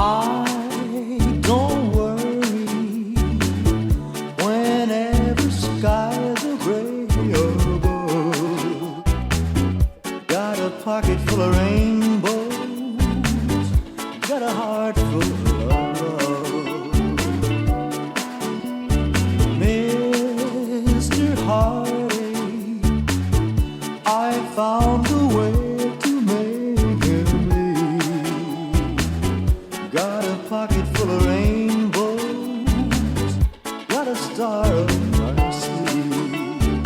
I don't worry whenever skies are gray above. Got a pocket full of rainbows, got a heart full of love. Mr. Heartache, I found a way to make him leave. Got a pocket full of rainbows, got a star up my sleeve.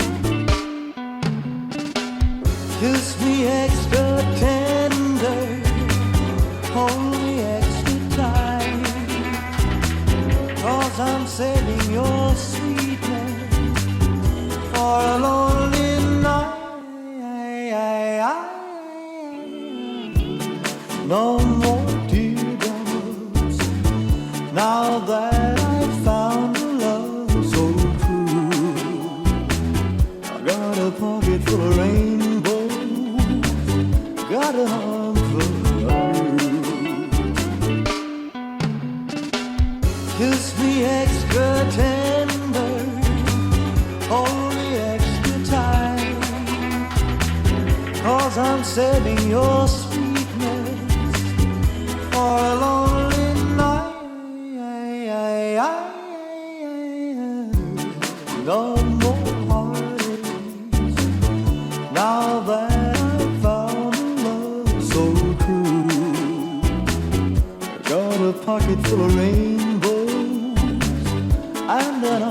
Kiss me extra tender, hold me extra tight, 'cause I'm saving your sweetness for a lonely night. No more teardrops, now that I've found a love so true. I got a pocket full of rainbows, got a arm full of you. Kiss me extra tender, hold me extra tight, 'cause I'm saving your sweetness for a lonely night. No more heartaches, now that I've found a love so true. I got a pocket full of rainbows and an